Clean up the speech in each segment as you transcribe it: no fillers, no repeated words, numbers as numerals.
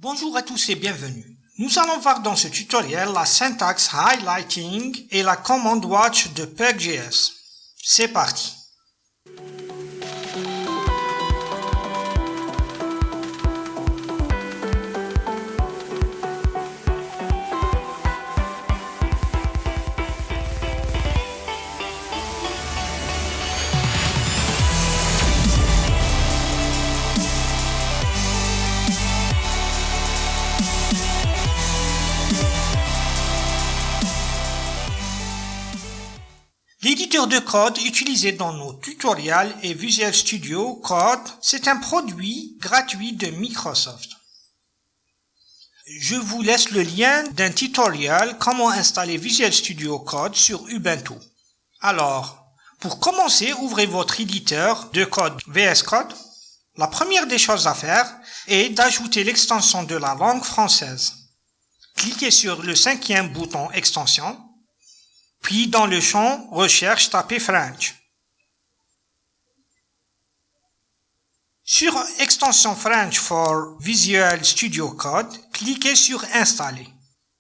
Bonjour à tous et bienvenue. Nous allons voir dans ce tutoriel la syntaxe highlighting et la commande watch de Pug.js. C'est parti. L'éditeur de code utilisé dans nos tutoriels est Visual Studio Code. C'est un produit gratuit de Microsoft. Je vous laisse le lien d'un tutoriel comment installer Visual Studio Code sur Ubuntu. Alors, pour commencer, ouvrez votre éditeur de code VS Code. La première des choses à faire est d'ajouter l'extension de la langue française. Cliquez sur le 5e bouton Extension. Puis dans le champ Recherche, tapez French. Sur Extension French for Visual Studio Code, cliquez sur Installer,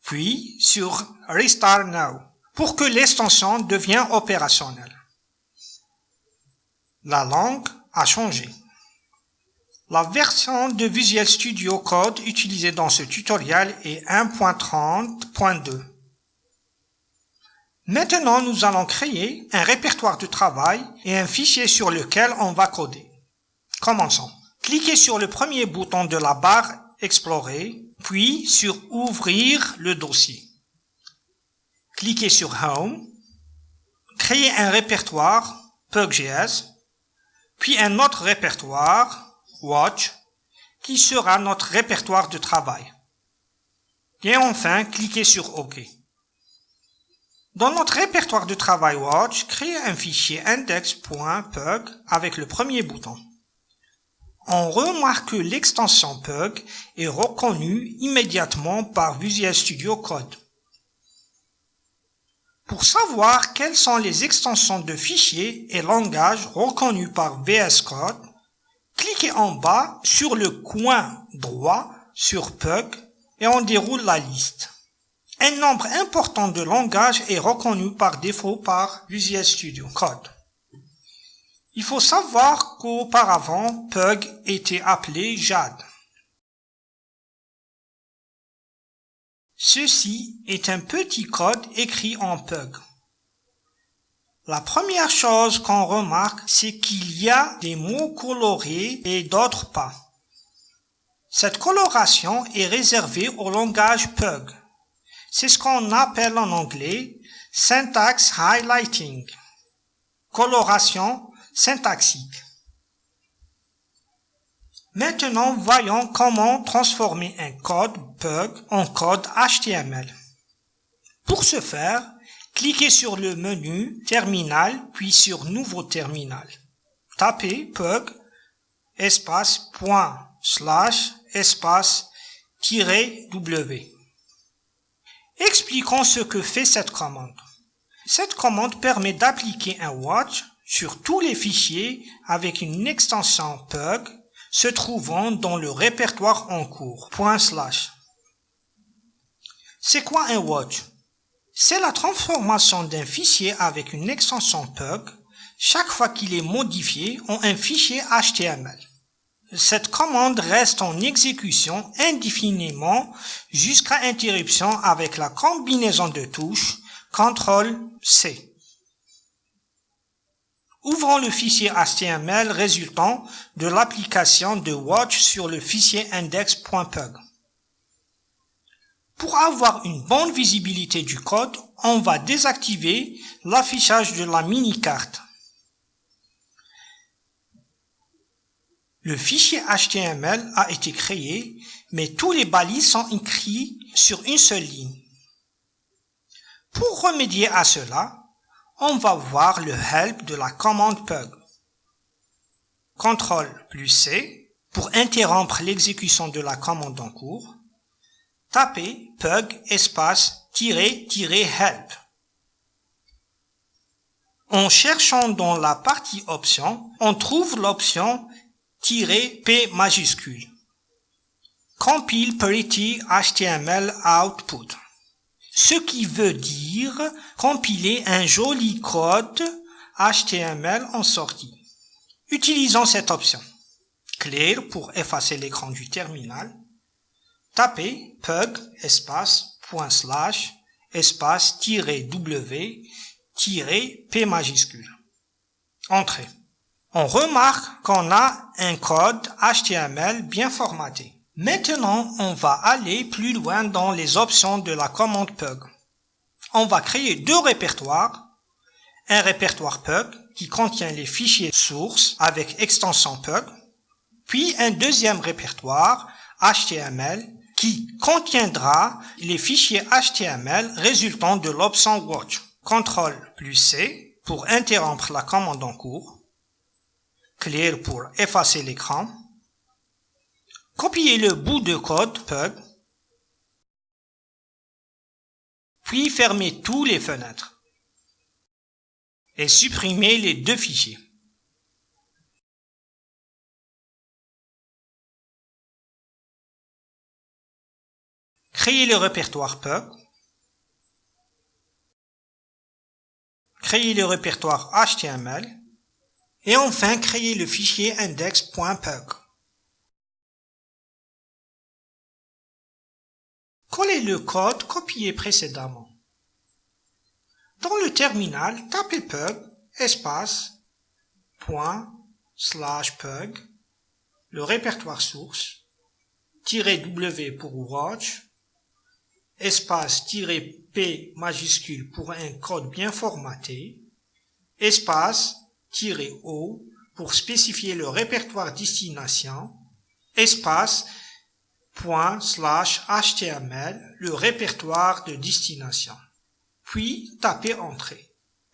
puis sur Restart Now, pour que l'extension devienne opérationnelle. La langue a changé. La version de Visual Studio Code utilisée dans ce tutoriel est 1.30.2. Maintenant, nous allons créer un répertoire de travail et un fichier sur lequel on va coder. Commençons. Cliquez sur le premier bouton de la barre Explorer, puis sur Ouvrir le dossier. Cliquez sur Home, créez un répertoire Pug.js, puis un autre répertoire Watch, qui sera notre répertoire de travail. Et enfin, cliquez sur OK. Dans notre répertoire de travail Watch, créez un fichier index.pug avec le premier bouton. On remarque que l'extension Pug est reconnue immédiatement par Visual Studio Code. Pour savoir quelles sont les extensions de fichiers et langages reconnus par VS Code, cliquez en bas sur le coin droit sur Pug et on déroule la liste. Un nombre important de langages est reconnu par défaut par Visual Studio Code. Il faut savoir qu'auparavant, Pug était appelé Jade. Ceci est un petit code écrit en Pug. La première chose qu'on remarque, c'est qu'il y a des mots colorés et d'autres pas. Cette coloration est réservée au langage Pug. C'est ce qu'on appelle en anglais syntax highlighting, coloration syntaxique. Maintenant, voyons comment transformer un code Pug en code HTML. Pour ce faire, cliquez sur le menu Terminal, puis sur Nouveau terminal. Tapez Pug, espace, point, slash, espace, -w. Expliquons ce que fait cette commande. Cette commande permet d'appliquer un watch sur tous les fichiers avec une extension Pug se trouvant dans le répertoire en cours. // C'est quoi un watch? C'est la transformation d'un fichier avec une extension Pug chaque fois qu'il est modifié en un fichier HTML. Cette commande reste en exécution indéfiniment jusqu'à interruption avec la combinaison de touches CTRL-C. Ouvrons le fichier HTML résultant de l'application de Watch sur le fichier index.pug. Pour avoir une bonne visibilité du code, on va désactiver l'affichage de la mini-carte. Le fichier HTML a été créé, mais tous les balises sont écrits sur une seule ligne. Pour remédier à cela, on va voir le help de la commande Pug. CTRL+C pour interrompre l'exécution de la commande en cours. Tapez Pug espace --help. En cherchant dans la partie options, on trouve l'option -P majuscule. compile pretty HTML output. Ce qui veut dire compiler un joli code HTML en sortie. Utilisons cette option. Clear pour effacer l'écran du terminal. Tapez pug espace // espace -w -p majuscule. Entrée. On remarque qu'on a un code HTML bien formaté. Maintenant, on va aller plus loin dans les options de la commande pug. On va créer deux répertoires. Un répertoire pug qui contient les fichiers sources avec extension pug, puis un deuxième répertoire HTML qui contiendra les fichiers HTML résultant de l'option watch. CTRL+C pour interrompre la commande en cours. Clear pour effacer l'écran. Copiez le bout de code pug, puis fermez tous les fenêtres et supprimez les deux fichiers. Créez le répertoire pug. Créez le répertoire HTML. Et enfin, créez le fichier index.pug. Collez le code copié précédemment. Dans le terminal, tapez pug, espace, /pug, le répertoire source, -w pour watch, espace -p majuscule pour un code bien formaté, espace -o pour spécifier le répertoire destination, espace /html, le répertoire de destination. Puis tapez Entrée.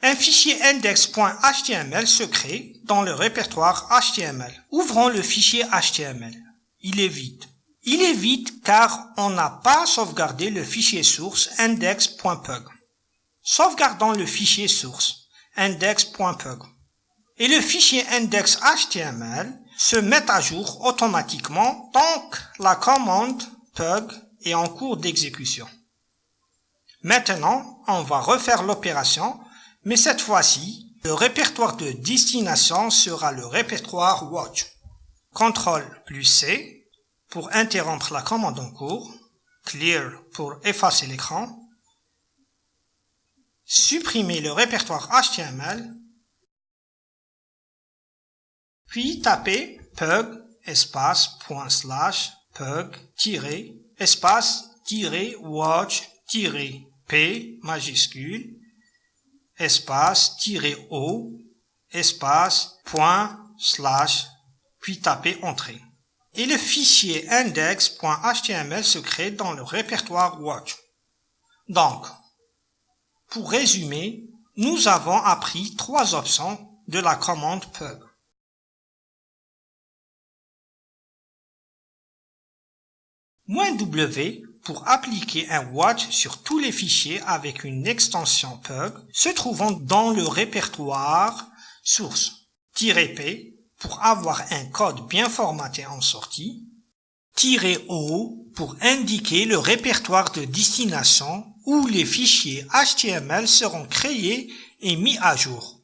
Un fichier index.html se crée dans le répertoire HTML. Ouvrons le fichier HTML. Il est vide. Il est vide car on n'a pas sauvegardé le fichier source index.pug. Sauvegardons le fichier source index.pug. Et le fichier index.html se met à jour automatiquement tant que la commande pug est en cours d'exécution. Maintenant, on va refaire l'opération, mais cette fois-ci, le répertoire de destination sera le répertoire watch. CTRL+C pour interrompre la commande en cours, clear pour effacer l'écran, supprimer le répertoire HTML, puis tapez pug espace /pug espace -watch -p majuscule espace -o espace /, puis tapez Entrée. Et le fichier index.html se crée dans le répertoire watch. Donc, pour résumer, nous avons appris trois options de la commande pug. -w pour appliquer un watch sur tous les fichiers avec une extension pug se trouvant dans le répertoire source. -p pour avoir un code bien formaté en sortie. -o pour indiquer le répertoire de destination où les fichiers HTML seront créés et mis à jour.